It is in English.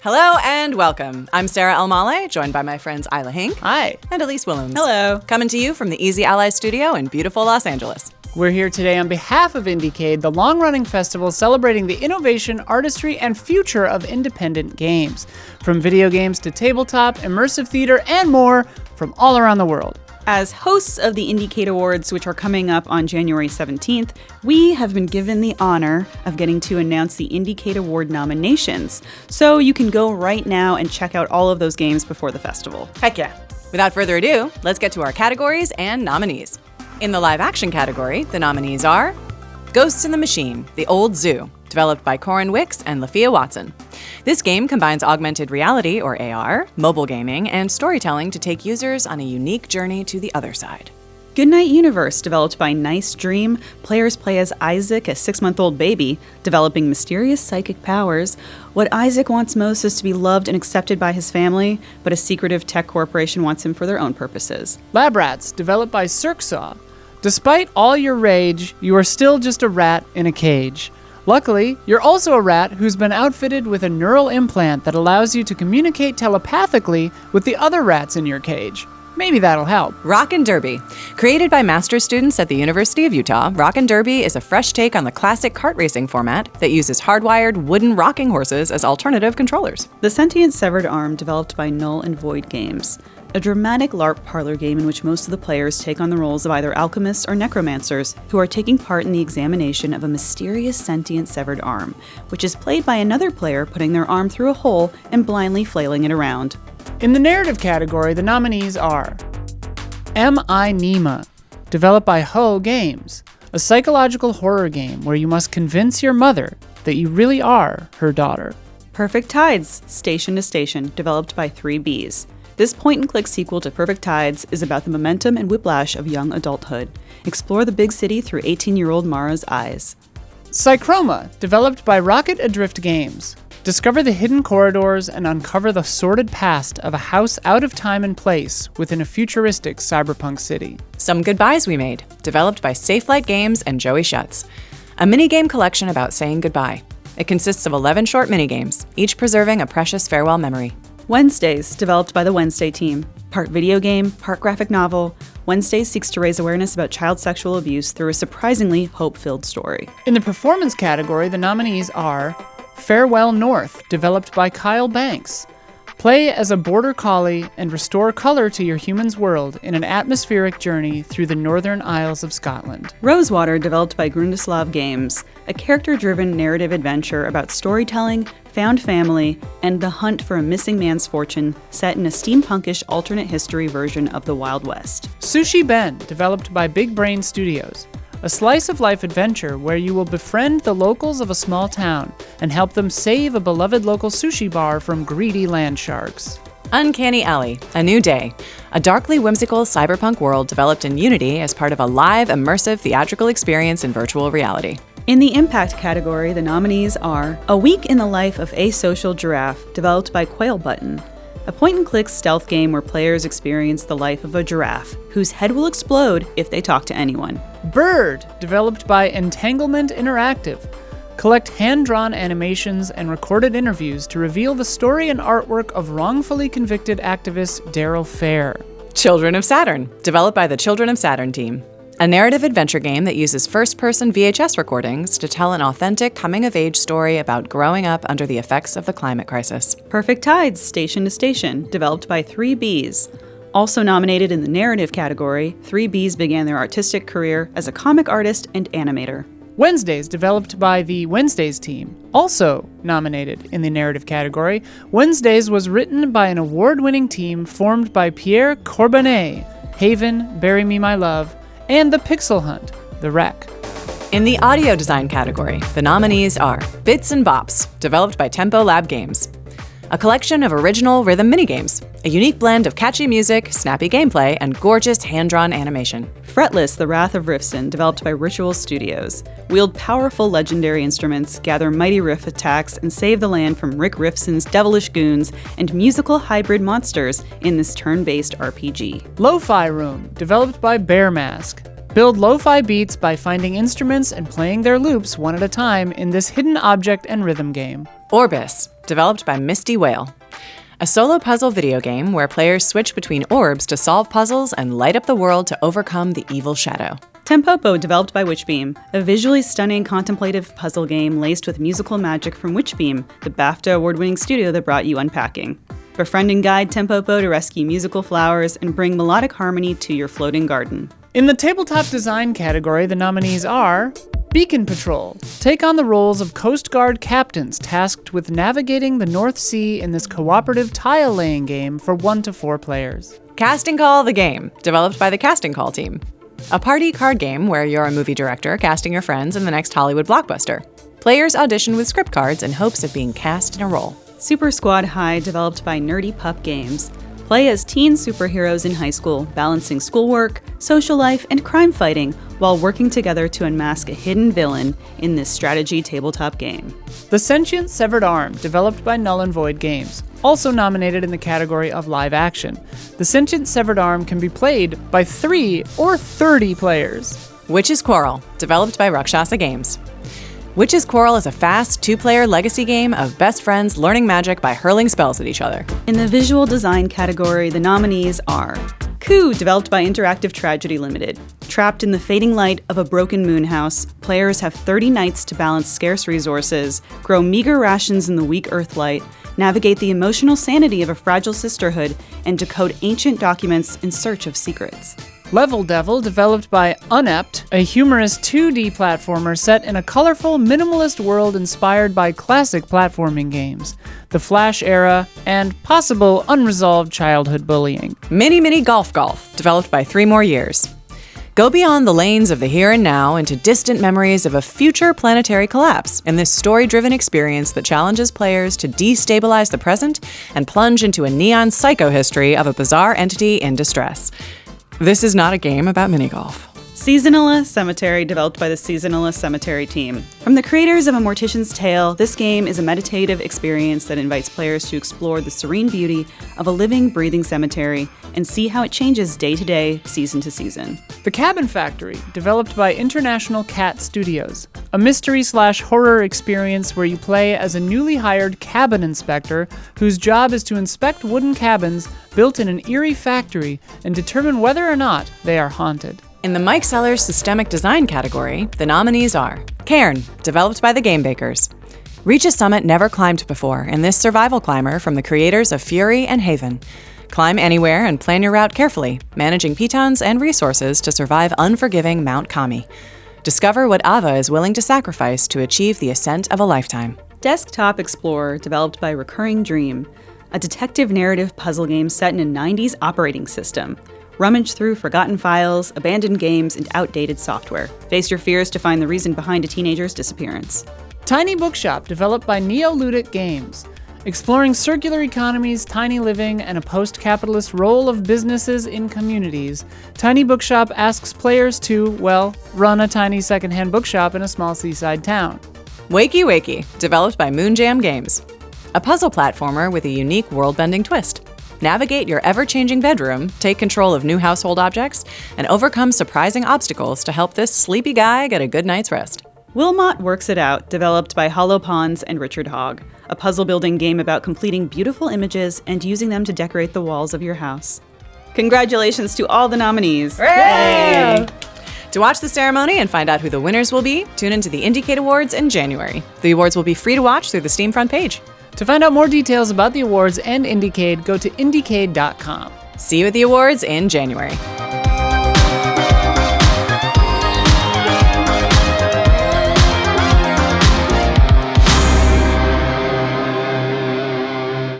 Hello and welcome. I'm Sarah Elmaleh, joined by my friends Isla Hinck. Hi. And Elyse Willems. Hello. Coming to you from the Easy Ally studio in beautiful Los Angeles. We're here today on behalf of IndieCade, the long-running festival celebrating the innovation, artistry, and future of independent games. From video games to tabletop, immersive theater, and more from all around the world. As hosts of the IndieCade Awards, which are coming up on January 17th, we have been given the honor of getting to announce the IndieCade Award nominations. So you can go right now and check out all of those games before the festival. Heck yeah. Without further ado, let's get to our categories and nominees. In the live action category, the nominees are Ghosts in the Machine, The Old Zoo, developed by Corin Wicks and Lafia Watson. This game combines augmented reality, or AR, mobile gaming, and storytelling to take users on a unique journey to the other side. Goodnight Universe, developed by Nice Dream. Players play as Isaac, a 6-month-old baby, developing mysterious psychic powers. What Isaac wants most is to be loved and accepted by his family, but a secretive tech corporation wants him for their own purposes. Lab Rats, developed by Circsaw. Despite all your rage, you are still just a rat in a cage. Luckily, you're also a rat who's been outfitted with a neural implant that allows you to communicate telepathically with the other rats in your cage. Maybe that'll help. Rockin' Derby. Created by master's students at the University of Utah, Rockin' Derby is a fresh take on the classic kart racing format that uses hardwired wooden rocking horses as alternative controllers. The Sentient Severed Arm, developed by Null and Void Games. A dramatic LARP parlor game in which most of the players take on the roles of either alchemists or necromancers who are taking part in the examination of a mysterious sentient severed arm, which is played by another player putting their arm through a hole and blindly flailing it around. In the narrative category, the nominees are Am I Nima, developed by Ho Games, a psychological horror game where you must convince your mother that you really are her daughter. Perfect Tides, Station to Station, developed by 3Bs. This point-and-click sequel to Perfect Tides is about the momentum and whiplash of young adulthood. Explore the big city through 18-year-old Mara's eyes. Psychroma, developed by Rocket Adrift Games. Discover the hidden corridors and uncover the sordid past of a house out of time and place within a futuristic cyberpunk city. Some Goodbyes We Made, developed by Safelight Games and Joey Schutz. A minigame collection about saying goodbye. It consists of 11 short minigames, each preserving a precious farewell memory. Wednesdays, developed by the Wednesday team. Part video game, part graphic novel, Wednesdays seeks to raise awareness about child sexual abuse through a surprisingly hope-filled story. In the performance category, the nominees are Farewell North, developed by Kyle Banks. Play as a border collie and restore color to your human's world in an atmospheric journey through the Northern Isles of Scotland. Rosewater, developed by Grundislav Games, a character-driven narrative adventure about storytelling, found family, and the hunt for a missing man's fortune set in a steampunkish alternate history version of the Wild West. Sushi Ben, developed by Big Brain Studios. A slice-of-life adventure where you will befriend the locals of a small town and help them save a beloved local sushi bar from greedy land sharks. Uncanny Alley, A New Day, a darkly whimsical cyberpunk world developed in Unity as part of a live, immersive theatrical experience in virtual reality. In the Impact category, the nominees are A Week in the Life of Asocial Giraffe, developed by Quail Button. A point-and-click stealth game where players experience the life of a giraffe, whose head will explode if they talk to anyone. Bird, developed by Entanglement Interactive. Collect hand-drawn animations and recorded interviews to reveal the story and artwork of wrongfully convicted activist Daryl Fair. Children of Saturn, developed by the Children of Saturn team. A narrative adventure game that uses first-person VHS recordings to tell an authentic coming-of-age story about growing up under the effects of the climate crisis. Perfect Tides, Station to Station, developed by 3Bs. Also nominated in the narrative category, 3Bs began their artistic career as a comic artist and animator. Wednesdays, developed by the Wednesdays team. Also nominated in the narrative category, Wednesdays was written by an award-winning team formed by Pierre Corbanet, Haven, Bury Me My Love, and The Pixel Hunt, The Wreck. In the audio design category, the nominees are Bits and Bops, developed by Tempo Lab Games. A collection of original rhythm minigames, a unique blend of catchy music, snappy gameplay, and gorgeous hand-drawn animation. Fretless, The Wrath of Rifson, developed by Ritual Studios. Wield powerful legendary instruments, gather mighty riff attacks, and save the land from Rick Rifson's devilish goons and musical hybrid monsters in this turn-based RPG. Lo-Fi Room, developed by Bear Mask. Build lo-fi beats by finding instruments and playing their loops one at a time in this hidden object and rhythm game. Orbis, developed by Misty Whale. A solo puzzle video game where players switch between orbs to solve puzzles and light up the world to overcome the evil shadow. Tempopo, developed by Witchbeam, a visually stunning contemplative puzzle game laced with musical magic from Witchbeam, the BAFTA award-winning studio that brought you Unpacking. Befriend and guide Tempopo to rescue musical flowers and bring melodic harmony to your floating garden. In the tabletop design category, the nominees are Beacon Patrol. Take on the roles of Coast Guard captains tasked with navigating the North Sea in this cooperative tile-laying game for 1 to 4 players. Casting Call the Game, developed by the Casting Call team. A party card game where you're a movie director casting your friends in the next Hollywood blockbuster. Players audition with script cards in hopes of being cast in a role. Super Squad High, developed by Nerdy Pup Games. Play as teen superheroes in high school, balancing schoolwork, social life, and crime fighting while working together to unmask a hidden villain in this strategy tabletop game. The Sentient Severed Arm, developed by Null and Void Games. Also nominated in the category of live action. The Sentient Severed Arm can be played by 3 or 30 players. Witch's Quarrel, developed by Rakshasa Games. Witch's Quarrel is a fast, 2-player legacy game of best friends learning magic by hurling spells at each other. In the visual design category, the nominees are Coup, developed by Interactive Tragedy Limited. Trapped in the fading light of a broken moon house, players have 30 nights to balance scarce resources, grow meager rations in the weak earthlight, navigate the emotional sanity of a fragile sisterhood, and decode ancient documents in search of secrets. Level Devil, developed by Unept, a humorous 2D platformer set in a colorful, minimalist world inspired by classic platforming games, the Flash era, and possible unresolved childhood bullying. Mini Mini Golf Golf, developed by 3 More Years. Go beyond the lanes of the here and now into distant memories of a future planetary collapse in this story-driven experience that challenges players to destabilize the present and plunge into a neon psycho-history of a bizarre entity in distress. This is not a game about mini-golf. Seasonala Cemetery, developed by the Seasonala Cemetery team. From the creators of A Mortician's Tale, this game is a meditative experience that invites players to explore the serene beauty of a living, breathing cemetery and see how it changes day to day, season to season. The Cabin Factory, developed by International Cat Studios. A mystery/horror experience where you play as a newly hired cabin inspector whose job is to inspect wooden cabins built in an eerie factory and determine whether or not they are haunted. In the Mike Sellers Systemic Design category, the nominees are Cairn, developed by the Game Bakers. Reach a summit never climbed before in this survival climber from the creators of Fury and Haven. Climb anywhere and plan your route carefully, managing pitons and resources to survive unforgiving Mount Kami. Discover what Ava is willing to sacrifice to achieve the ascent of a lifetime. Desktop Explorer, developed by Recurring Dream. A detective narrative puzzle game set in a 90s operating system. Rummage through forgotten files, abandoned games, and outdated software. Face your fears to find the reason behind a teenager's disappearance. Tiny Bookshop, developed by Neoludic Games. Exploring circular economies, tiny living, and a post-capitalist role of businesses in communities, Tiny Bookshop asks players to, well, run a tiny secondhand bookshop in a small seaside town. Wakey Wakey, developed by Moonjam Games. A puzzle platformer with a unique world-bending twist. Navigate your ever-changing bedroom, take control of new household objects, and overcome surprising obstacles to help this sleepy guy get a good night's rest. Wilmot Works It Out, developed by Hollow Ponds and Richard Hogg. A puzzle-building game about completing beautiful images and using them to decorate the walls of your house. Congratulations to all the nominees. Hooray! To watch the ceremony and find out who the winners will be, tune into the IndieCade Awards in January. The awards will be free to watch through the Steam front page. To find out more details about the awards and IndieCade, go to IndieCade.com. See you at the awards in January.